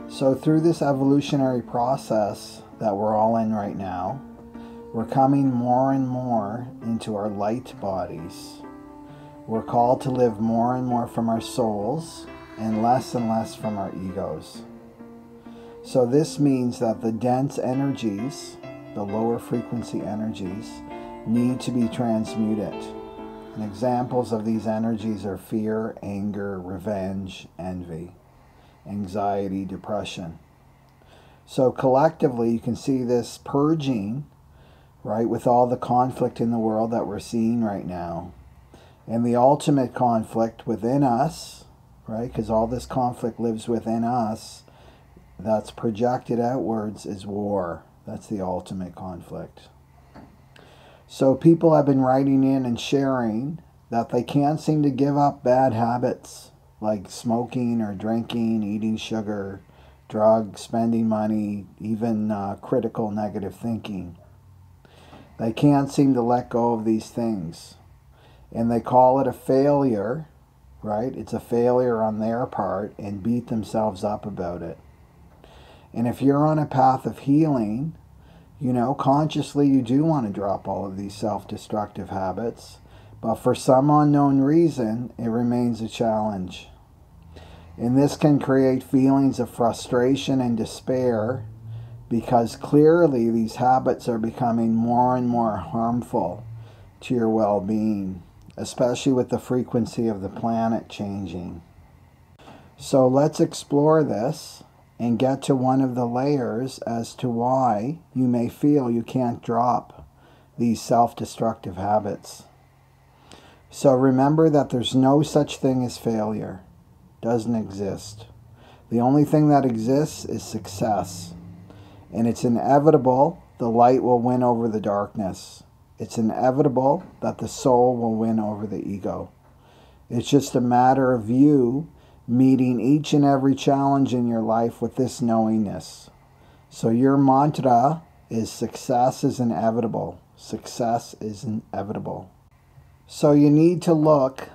So through this evolutionary process that we're all in right now, we're coming more and more into our light bodies. We're called to live more and more from our souls and less from our egos. So this means that the dense energies, the lower frequency energies, need to be transmuted. And examples of these energies are fear, anger, revenge, envy, anxiety, depression. So collectively, you can see this purging, right, with all the conflict in the world that we're seeing right now. And the ultimate conflict within us, right, because all this conflict lives within us, that's projected outwards, is war. That's the ultimate conflict. So people have been writing in and sharing that they can't seem to give up bad habits like smoking or drinking, eating sugar, drugs, spending money, even critical negative thinking. They can't seem to let go of these things. And they call it a failure, right? It's a failure on their part, and beat themselves up about it. And if you're on a path of healing, you know, consciously you do want to drop all of these self-destructive habits, but for some unknown reason, it remains a challenge. And this can create feelings of frustration and despair because clearly these habits are becoming more and more harmful to your well-being, especially with the frequency of the planet changing. So let's explore this and get to one of the layers as to why you may feel you can't drop these self-destructive habits. So remember that there's no such thing as failure. Doesn't exist. The only thing that exists is success. And it's inevitable the light will win over the darkness. It's inevitable that the soul will win over the ego. It's just a matter of you meeting each and every challenge in your life with this knowingness. So your mantra is success is inevitable. Success is inevitable. So you need to look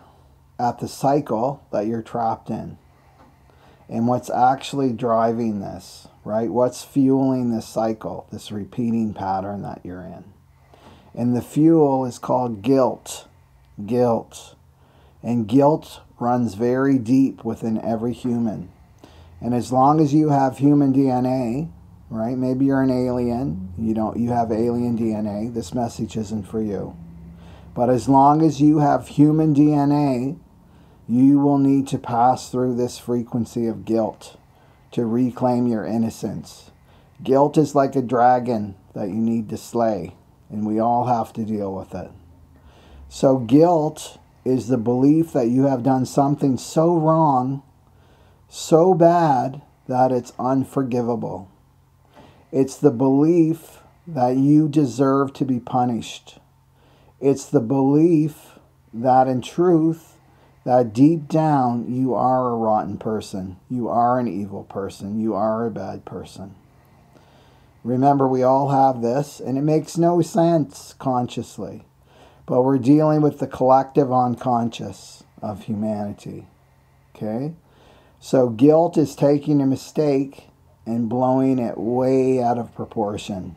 at the cycle that you're trapped in and what's actually driving this, right? What's fueling this cycle, this repeating pattern that you're in. And the fuel is called guilt. Guilt. And guilt runs very deep within every human. And as long as you have human DNA, right? Maybe you're an alien, you have alien DNA, this message isn't for you. But as long as you have human DNA, you will need to pass through this frequency of guilt to reclaim your innocence. Guilt is like a dragon that you need to slay, and we all have to deal with it. So guilt is the belief that you have done something so wrong, so bad, that it's unforgivable. It's the belief that you deserve to be punished. It's the belief that in truth, that deep down you are a rotten person. You are an evil person. You are a bad person. Remember, we all have this, and it makes no sense consciously. But we're dealing with the collective unconscious of humanity. Okay? So guilt is taking a mistake and blowing it way out of proportion.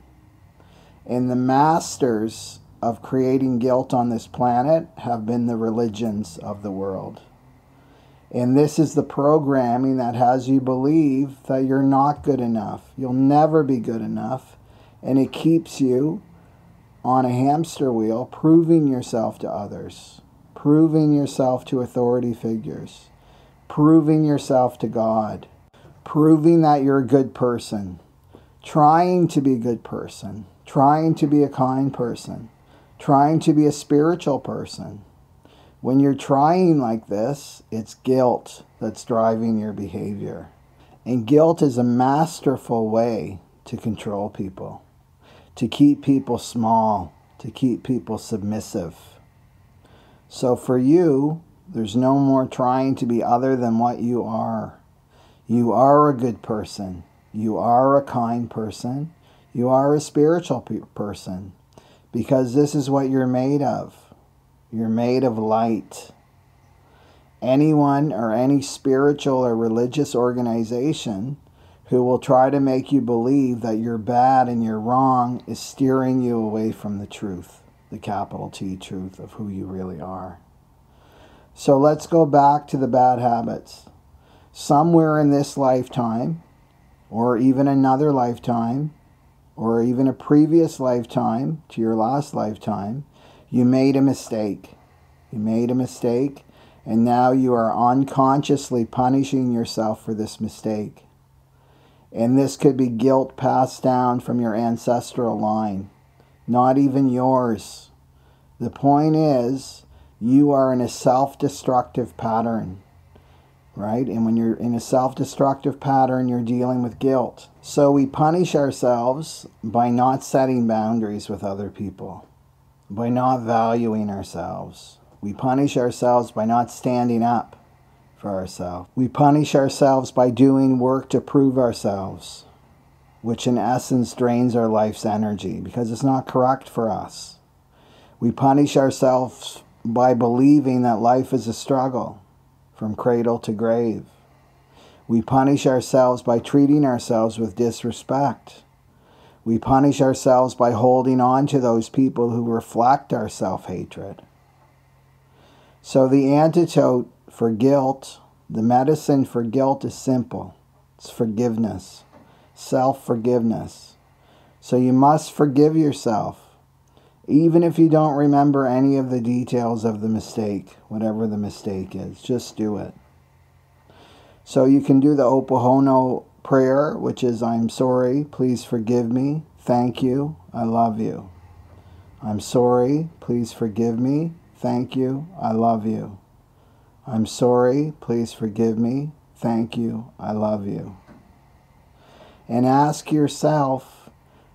And the masters of creating guilt on this planet have been the religions of the world. And this is the programming that has you believe that you're not good enough. You'll never be good enough. And it keeps you on a hamster wheel, proving yourself to others, proving yourself to authority figures, proving yourself to God, proving that you're a good person, trying to be a good person, trying to be a kind person, trying to be a spiritual person. When you're trying like this, it's guilt that's driving your behavior. And guilt is a masterful way to control people, to keep people small, to keep people submissive. So for you, there's no more trying to be other than what you are. You are a good person. You are a kind person. You are a spiritual person. because this is what you're made of. You're made of light. Anyone or any spiritual or religious organization who will try to make you believe that you're bad and you're wrong is steering you away from the truth, the capital T truth of who you really are. So let's go back to the bad habits. Somewhere in this lifetime, or even another lifetime, or even a previous lifetime to your last lifetime, you made a mistake. You made a mistake, and now you are unconsciously punishing yourself for this mistake. And this could be guilt passed down from your ancestral line, not even yours. The point is, you are in a self-destructive pattern, right? And when you're in a self-destructive pattern, you're dealing with guilt. So we punish ourselves by not setting boundaries with other people, by not valuing ourselves. We punish ourselves by not standing up for ourselves. We punish ourselves by doing work to prove ourselves, which in essence drains our life's energy because it's not correct for us. We punish ourselves by believing that life is a struggle from cradle to grave. We punish ourselves by treating ourselves with disrespect. We punish ourselves by holding on to those people who reflect our self-hatred. So the antidote for guilt, the medicine for guilt is simple. It's forgiveness, self-forgiveness. So you must forgive yourself, even if you don't remember any of the details of the mistake, whatever the mistake is, just do it. So you can do the Opohono prayer, which is, I'm sorry, please forgive me, thank you, I love you. I'm sorry, please forgive me, thank you, I love you. I'm sorry, please forgive me, thank you, I love you. And ask yourself,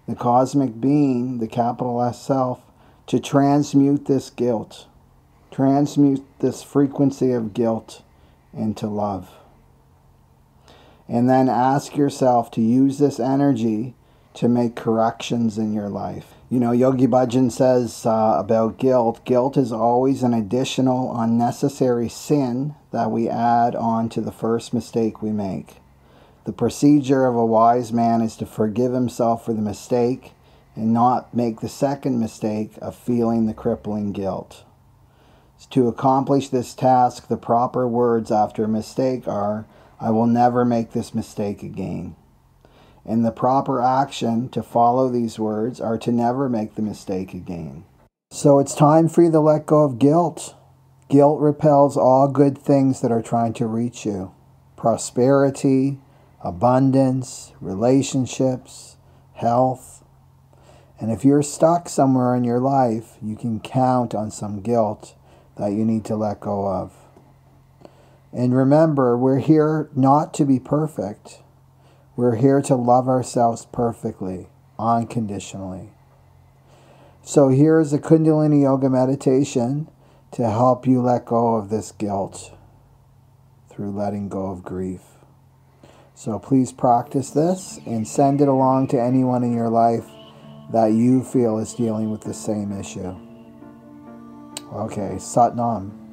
the cosmic being, the capital S self, to transmute this guilt, transmute this frequency of guilt into love. And then ask yourself to use this energy to make corrections in your life. You know, Yogi Bhajan says about guilt, guilt is always an additional unnecessary sin that we add on to the first mistake we make. The procedure of a wise man is to forgive himself for the mistake and not make the second mistake of feeling the crippling guilt. To accomplish this task, the proper words after a mistake are, I will never make this mistake again. And the proper action to follow these words are to never make the mistake again. So it's time for you to let go of guilt. Guilt repels all good things that are trying to reach you. Prosperity, abundance, relationships, health. And if you're stuck somewhere in your life, you can count on some guilt that you need to let go of. And remember, we're here not to be perfect. We're here to love ourselves perfectly, unconditionally. So here's a Kundalini Yoga meditation to help you let go of this guilt through letting go of grief. So please practice this and send it along to anyone in your life that you feel is dealing with the same issue. Okay, Sat Nam.